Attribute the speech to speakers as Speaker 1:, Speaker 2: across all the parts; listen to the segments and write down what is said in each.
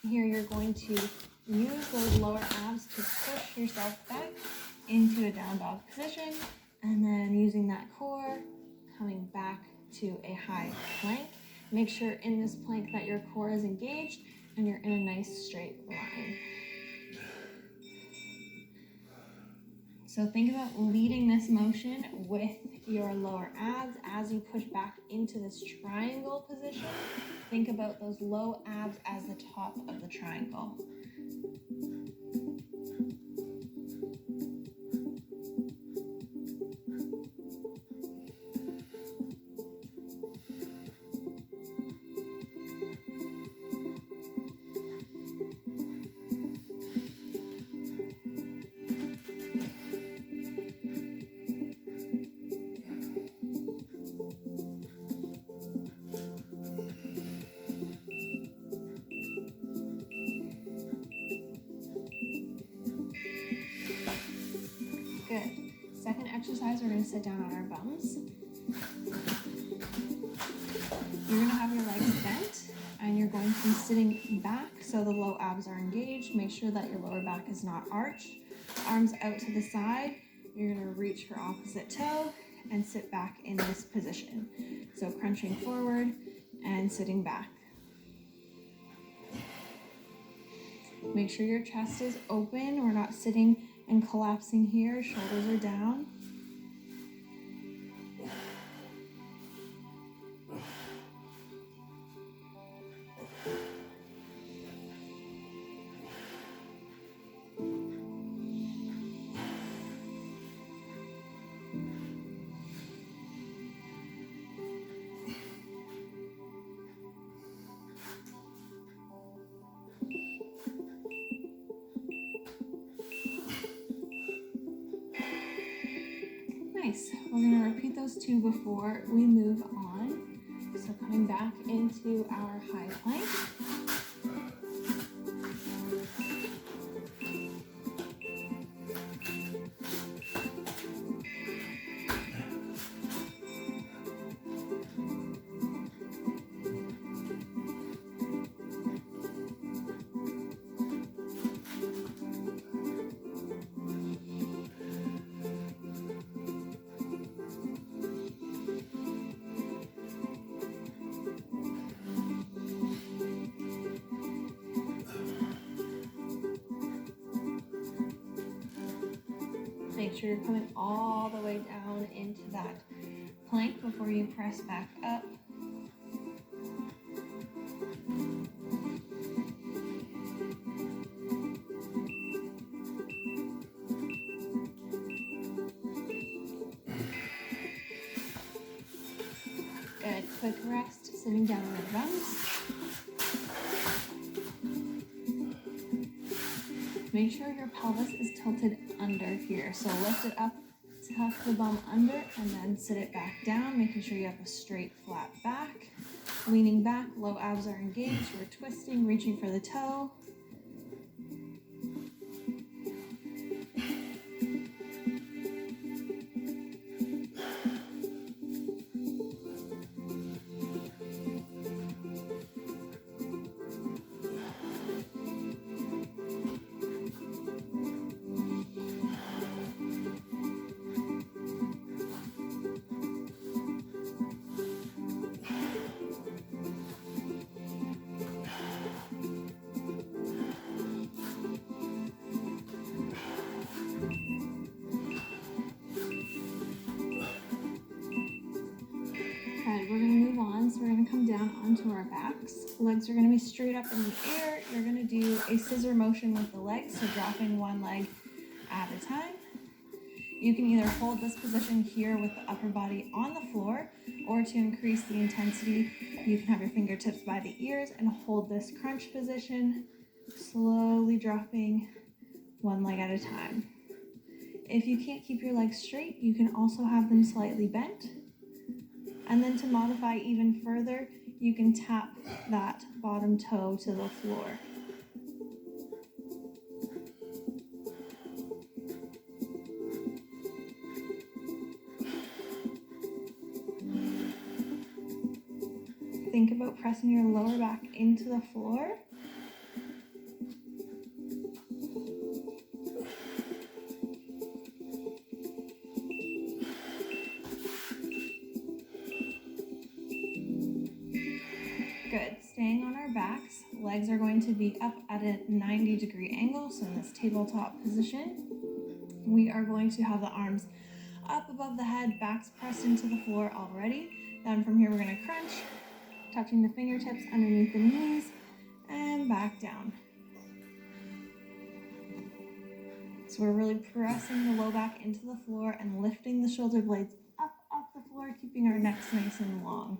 Speaker 1: Here you're going to use those lower abs to push yourself back into a down dog position, and then using that core, coming back to a high plank. Make sure in this plank that your core is engaged and you're in a nice straight line. So think about leading this motion with your lower abs as you push back into this triangle position. Think about those low abs as the top of the triangle. Good. Second exercise, we're going to sit down on our bums. You're going to have your legs bent and you're going to be sitting back so the low abs are engaged. Make sure that your lower back is not arched. Arms out to the side. You're going to reach for opposite toe and sit back in this position. So crunching forward and sitting back. Make sure your chest is open. We're not sitting and collapsing here, shoulders are down. Nice. We're going to repeat those two before we move on. So coming back into our high plank. Make sure you're coming all the way down into that plank before you press back up. Good. Quick rest, sitting down on your bums. Make sure your pelvis is tilted under here. So lift it up, tuck the bum under, and then sit it back down, making sure you have a straight, flat back. Leaning back, low abs are engaged. We're twisting, reaching for the toe. We're going to move on. So we're going to come down onto our backs. Legs are going to be straight up in the air. You're going to do a scissor motion with the legs, so dropping one leg at a time. You can either hold this position here with the upper body on the floor, or to increase the intensity, you can have your fingertips by the ears and hold this crunch position, slowly dropping one leg at a time. If you can't keep your legs straight, you can also have them slightly bent. And then to modify even further, you can tap that bottom toe to the floor. think about pressing your lower back into the floor. Good. Staying on our backs, legs are going to be up at a 90-degree angle. So in this tabletop position, we are going to have the arms up above the head, backs pressed into the floor already. Then from here, we're going to crunch, touching the fingertips underneath the knees and back down. So we're really pressing the low back into the floor and lifting the shoulder blades up off the floor, keeping our necks nice and long.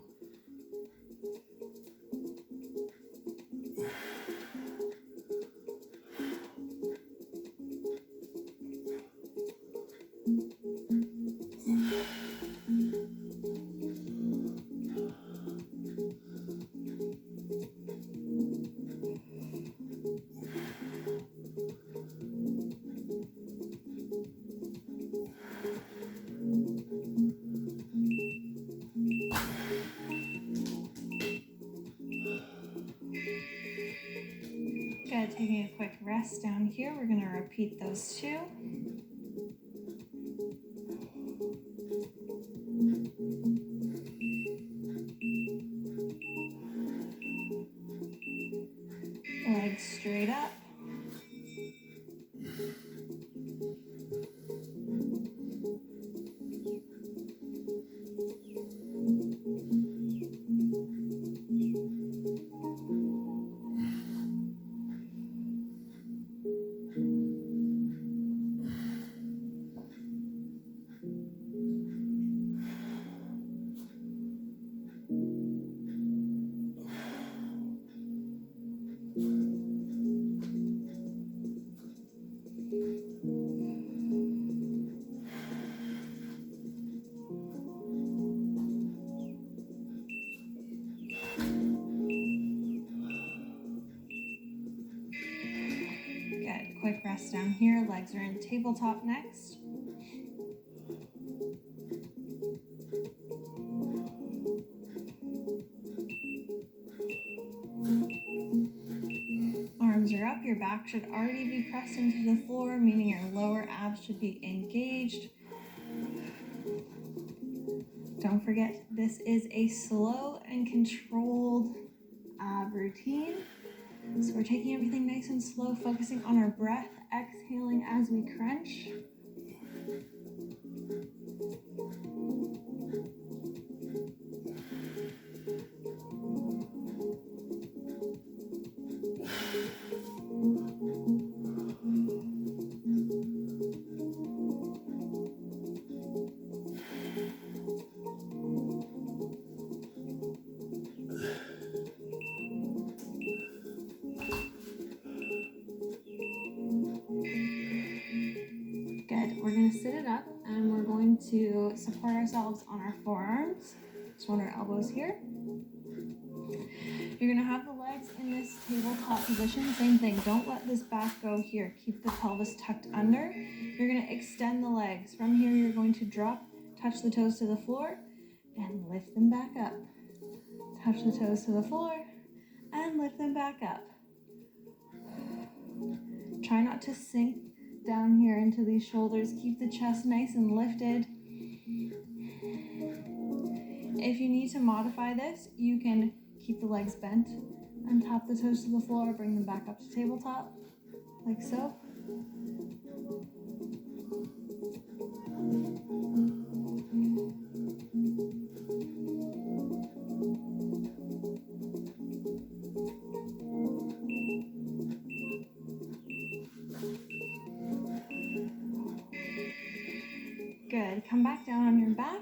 Speaker 1: Good, taking a quick rest down here. We're going to repeat those two. Legs straight up. Good, quick rest down here. Legs are in tabletop next. Arms are up, your back should already be pressed into the floor, meaning your lower abs should be engaged. Don't forget, this is a slow and controlled ab routine. So we're taking everything nice and slow, focusing on our breath, exhaling as we crunch. Good. We're going to sit it up and we're going to support ourselves on our forearms. Just want our elbows here. You're going to have the legs in this tabletop position. Same thing. Don't let this back go here. Keep the pelvis tucked under. You're going to extend the legs. From here, you're going to drop, touch the toes to the floor, and lift them back up. Touch the toes to the floor, and lift them back up. Try not to sink down here into these shoulders. Keep the chest nice and lifted. If you need to modify this, you can keep the legs bent and tap the toes to the floor, bring them back up to tabletop, like so. Good. Come back down on your back.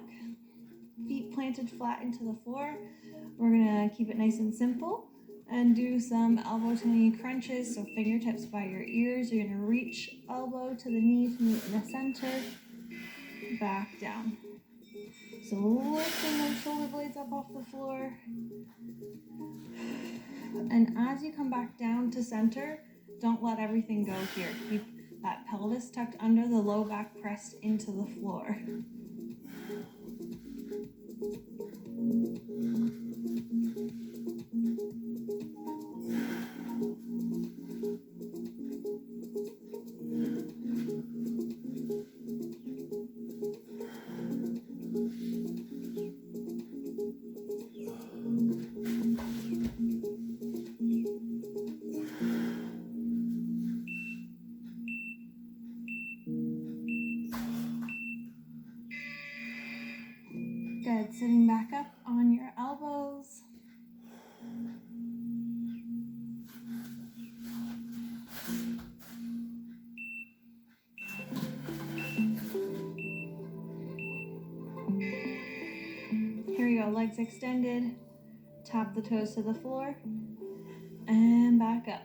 Speaker 1: Feet planted flat into the floor. We're going to keep it nice and simple and do some elbow to knee crunches. So fingertips by your ears. You're going to reach elbow to the knee to meet in the center. Back down. So lifting those shoulder blades up off the floor. And as you come back down to center, don't let everything go here. Keep that pelvis tucked under, the low back pressed into the floor. legs extended, tap the toes to the floor, and back up.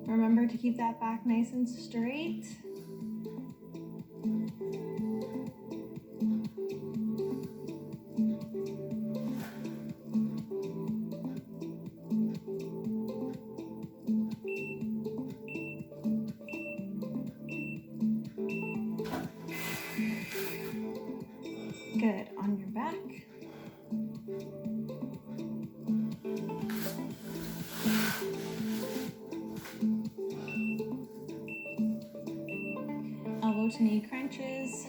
Speaker 1: Remember to keep that back nice and straight. Good, on your back. Elbow to knee crunches.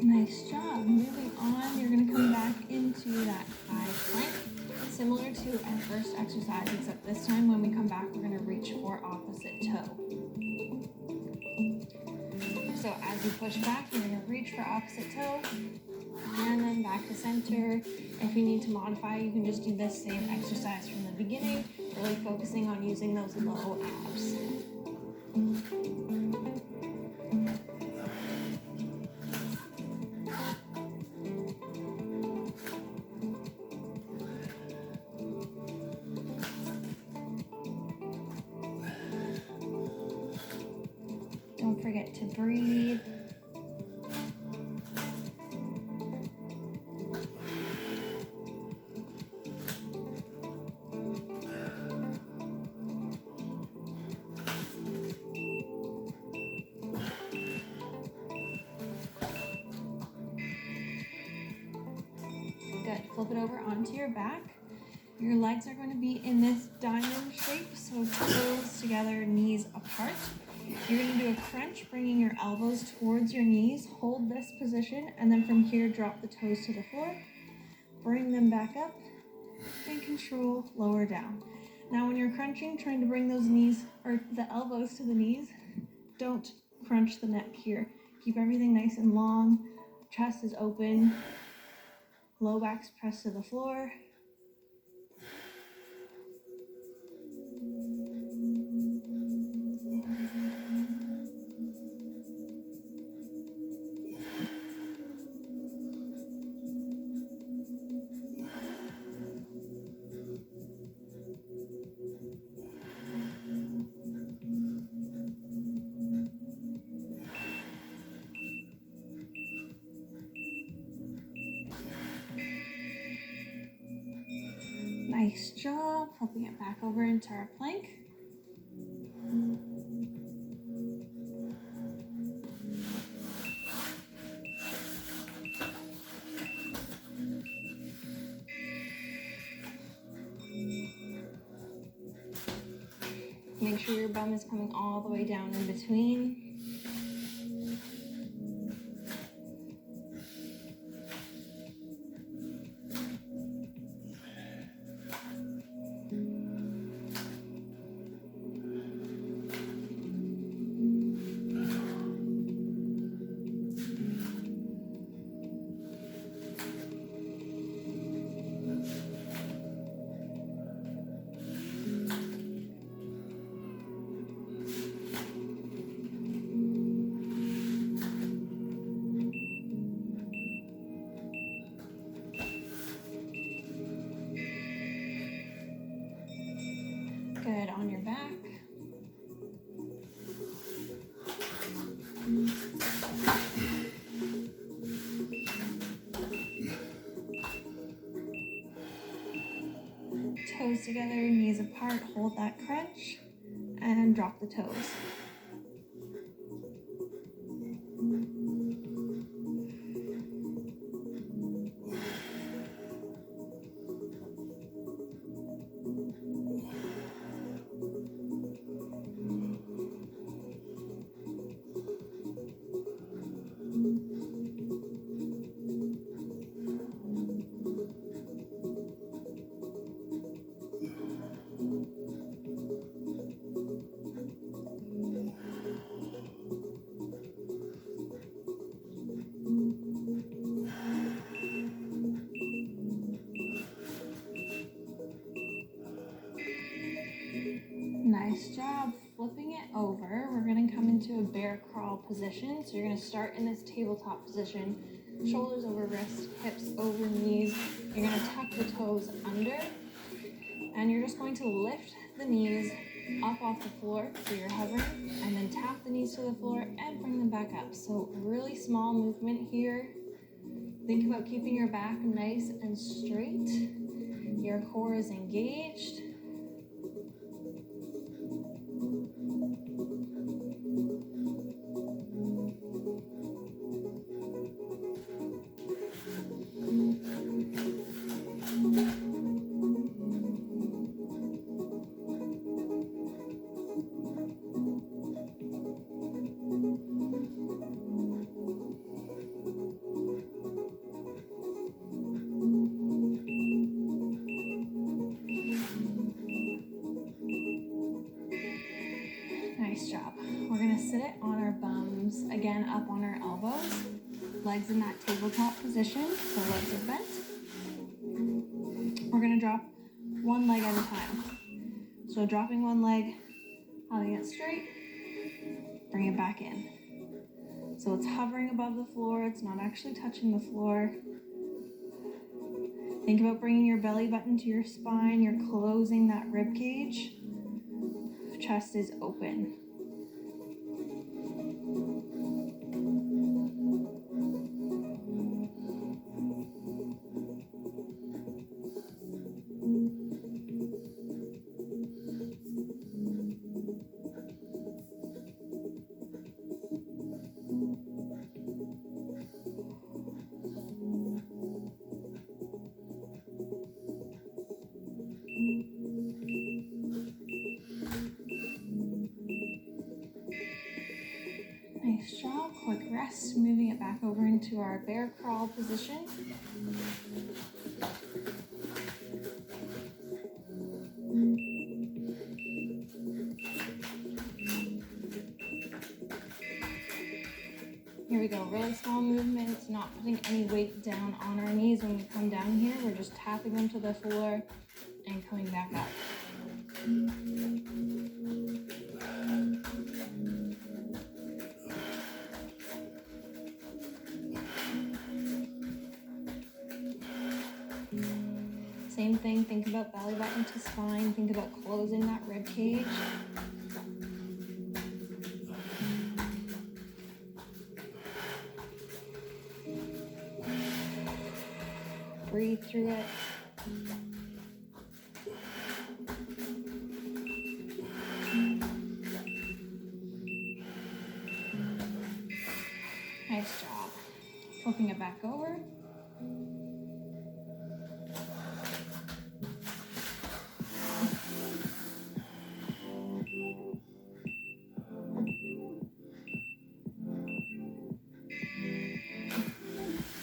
Speaker 1: Nice job. Moving on, you're going to come back into that high plank, similar to our first exercise, except this time when we come back, we're going to reach for opposite toe. So as you push back, you're going to reach for opposite toe, and then back to center. If you need to modify, you can just do this same exercise from the beginning, really focusing on using those low abs. Don't forget to breathe. Good. Flip it over onto your back. Your legs are going to be in this diamond shape, so toes together, knees apart. You're going to do a crunch, bringing your elbows towards your knees. Hold this position, and then from here, drop the toes to the floor. Bring them back up, and control, lower down. Now when you're crunching, trying to bring those knees, or the elbows to the knees, don't crunch the neck here. Keep everything nice and long. Chest is open. Low back's pressed to the floor. Nice job. Flipping it back over into our plank. Make sure your bum is coming all the way down in between. toes together, knees apart, hold that crunch, and drop the toes. Nice job. Flipping it over, we're going to come into a bear crawl position. So you're going to start in this tabletop position, shoulders over wrists, hips over knees. You're going to tuck the toes under, and you're just going to lift the knees up off the floor, so you're hovering, and then tap the knees to the floor and bring them back up. So really small movement here. Think about keeping your back nice and straight. Your core is engaged. Nice job. We're gonna sit it on our bums, again up on our elbows, legs in that tabletop position, so legs are bent. We're gonna drop one leg at a time. So dropping one leg, holding it straight, bring it back in. So it's hovering above the floor, it's not actually touching the floor. Think about bringing your belly button to your spine, you're closing that rib cage. Chest is open. Nice job. Quick rest, moving it back over into our bear crawl position. Here we go, really small movements, not putting any weight down on our knees when we come down here. We're just tapping them to the floor and coming back up. Same thing, think about belly button to spine, think about closing that rib cage. Breathe through it. Nice job. Flipping it back over.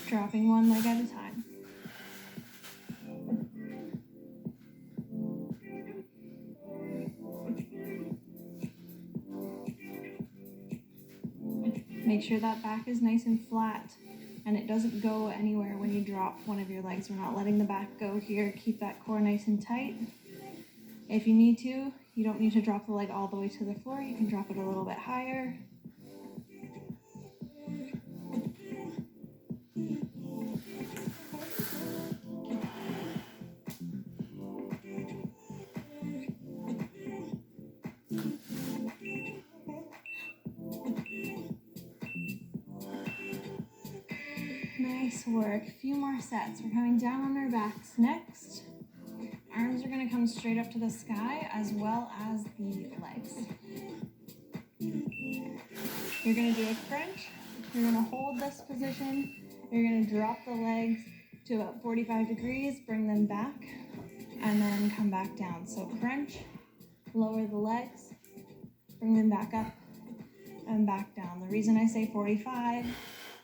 Speaker 1: Dropping one leg at a time. Make sure that back is nice and flat and it doesn't go anywhere when you drop one of your legs. We're not letting the back go here. Keep that core nice and tight. If you need to, you don't need to drop the leg all the way to the floor. You can drop it a little bit higher. Nice work. A few more sets. We're coming down on our backs next. Arms are going to come straight up to the sky as well as the legs. You're going to do a crunch. You're going to hold this position. You're going to drop the legs to about 45 degrees, bring them back, and then come back down. So crunch, lower the legs, bring them back up, and back down. The reason I say 45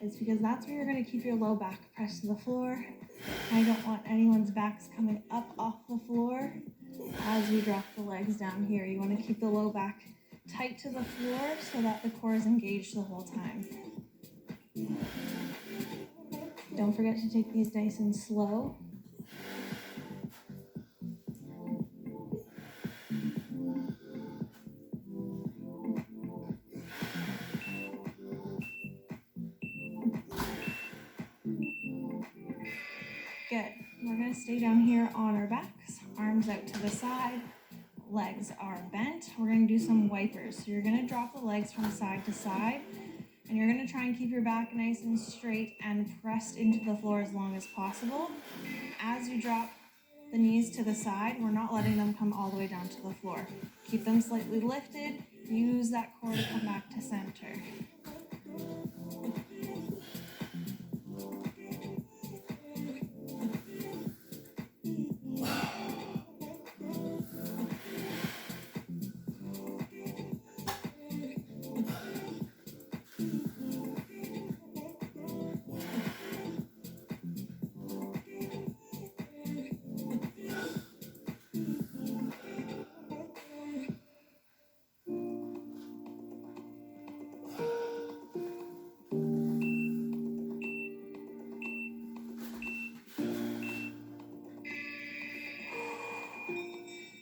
Speaker 1: is because that's where you're going to keep your low back pressed to the floor. I don't want anyone's backs coming up off the floor as we drop the legs down here. You want to keep the low back tight to the floor so that the core is engaged the whole time. Don't forget to take these nice and slow. Good. We're going to stay down here on our backs, arms out to the side, legs are bent. We're going to do some wipers. So you're going to drop the legs from side to side, and you're going to try and keep your back nice and straight and pressed into the floor as long as possible. As you drop the knees to the side, we're not letting them come all the way down to the floor. Keep them slightly lifted. Use that core to come back to center.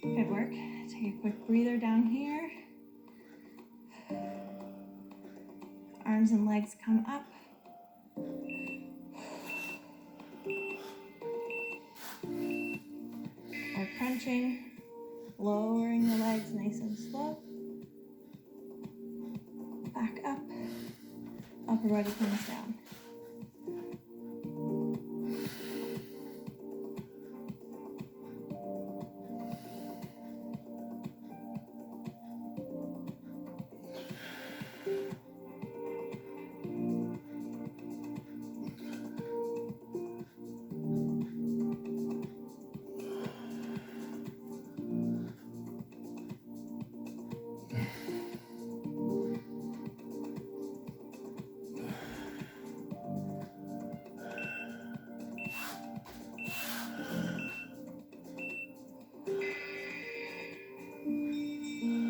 Speaker 1: Good work. Take a quick breather down here. Arms and legs come up. We're crunching, lowering the legs nice and slow. Back up. Upper body comes down.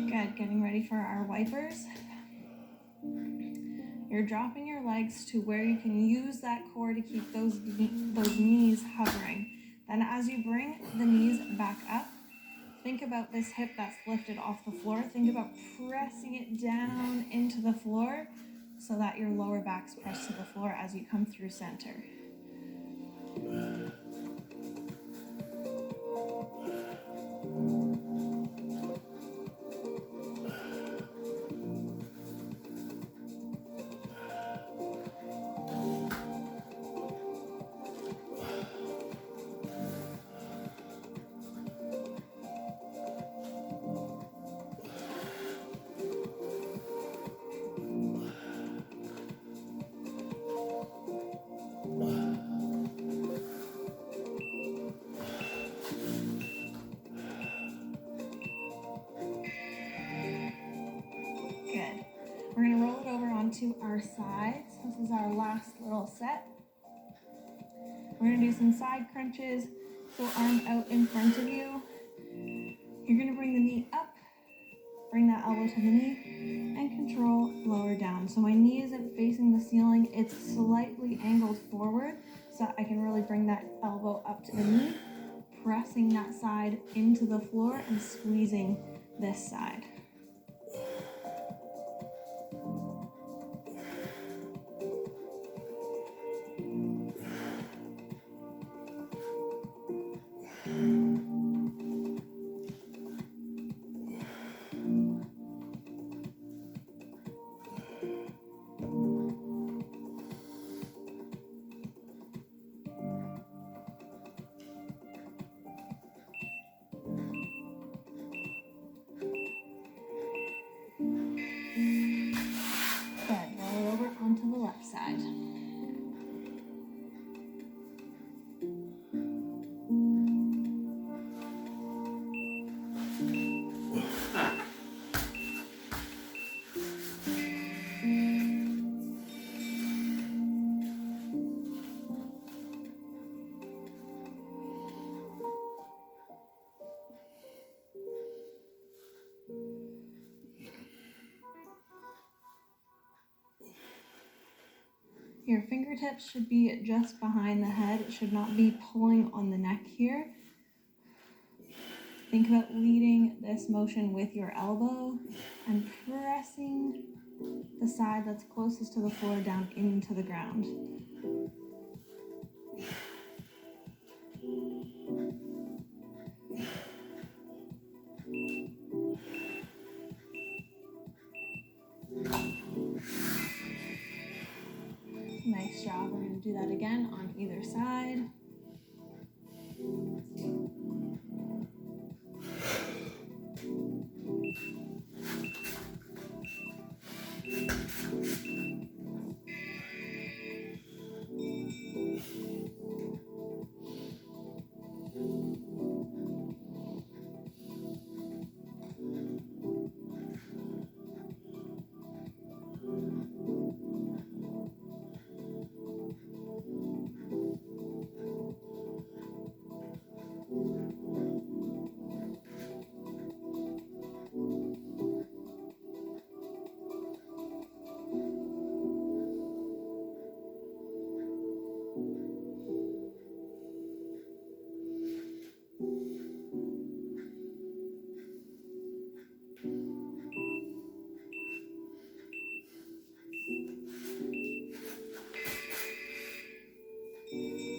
Speaker 1: Good, getting ready for our wipers. You're dropping your legs to where you can use that core to keep those knees hovering. Then as you bring the knees back up, think about this hip that's lifted off the floor. Think about pressing it down into the floor so that your lower back's pressed to the floor as you come through center. Good. We're going to roll it over onto our sides. This is our last little set. We're going to do some side crunches. So arm out in front of you. You're going to bring the knee up, bring that elbow to the knee, and control lower down. So my knee isn't facing the ceiling, it's slightly angled forward so I can really bring that elbow up to the knee, pressing that side into the floor and squeezing this side. Your fingertips should be just behind the head. It should not be pulling on the neck here. Think about leading this motion with your elbow and pressing the side that's closest to the floor down into the ground. Nice job. We're going to do that again on either side.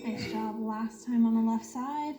Speaker 1: Nice job. Last time on the left side.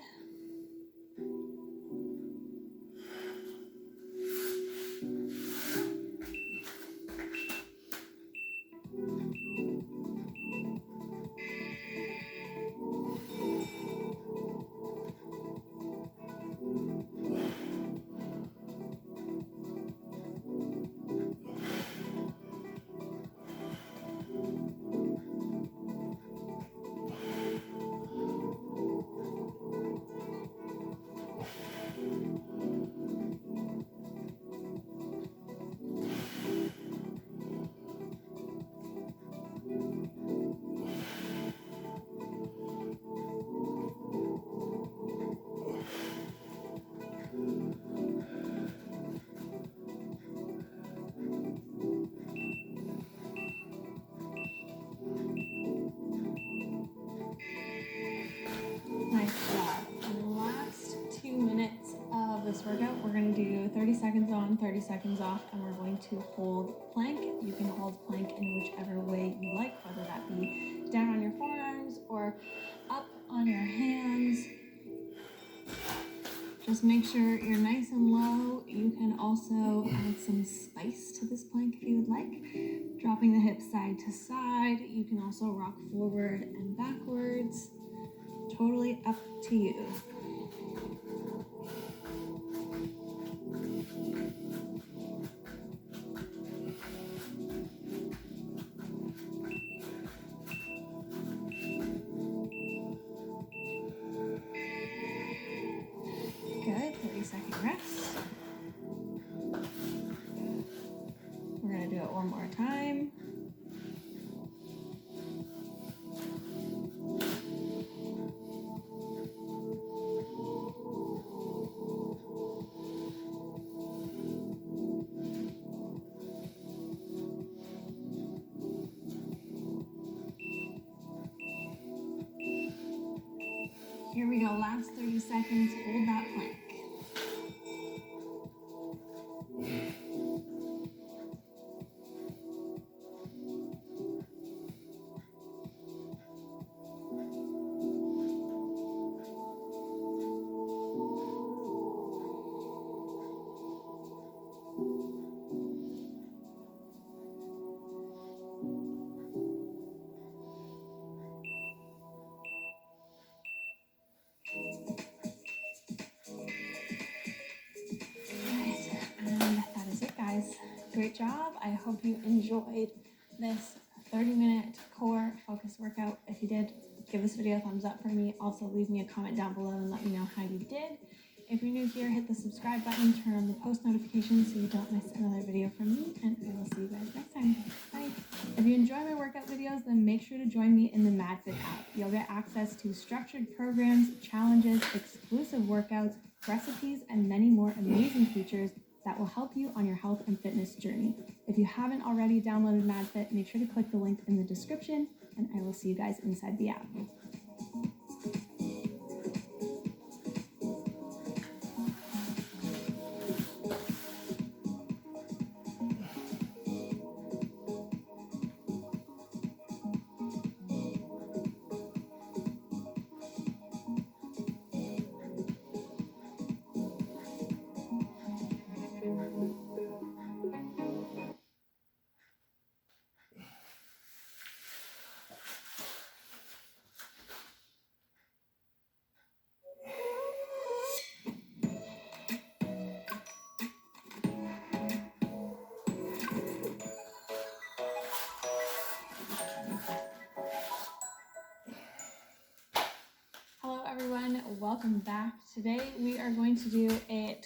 Speaker 1: Nice job. In the last 2 minutes of this workout, we're going to do 30 seconds on, 30 seconds off, and we're going to hold plank. You can hold plank in whichever way you like, whether that be down on your forearms or up on your hands. Just make sure you're nice and low. You can also add some spice to this plank if you would like. Dropping the hips side to side. You can also rock forward and backwards. Totally up to you. Good, 30-second rest. We're gonna do it one more time. Here we go, last 30 seconds, hold that plank. Great job. I hope you enjoyed this 30-minute core focus workout. If you did, give this video a thumbs up for me. Also, leave me a comment down below and let me know how you did. If you're new here, hit the subscribe button, turn on the post notifications so you don't miss another video from me, and I will see you guys next time. Bye. If you enjoy my workout videos, then make sure to join me in the MadFit app. You'll get access to structured programs, challenges, exclusive workouts, recipes, and many more amazing features that will help you on your health and fitness journey. If you haven't already downloaded MadFit, make sure to click the link in the description. and I will see you guys inside the app. Hello everyone, welcome back. Today we are going to do a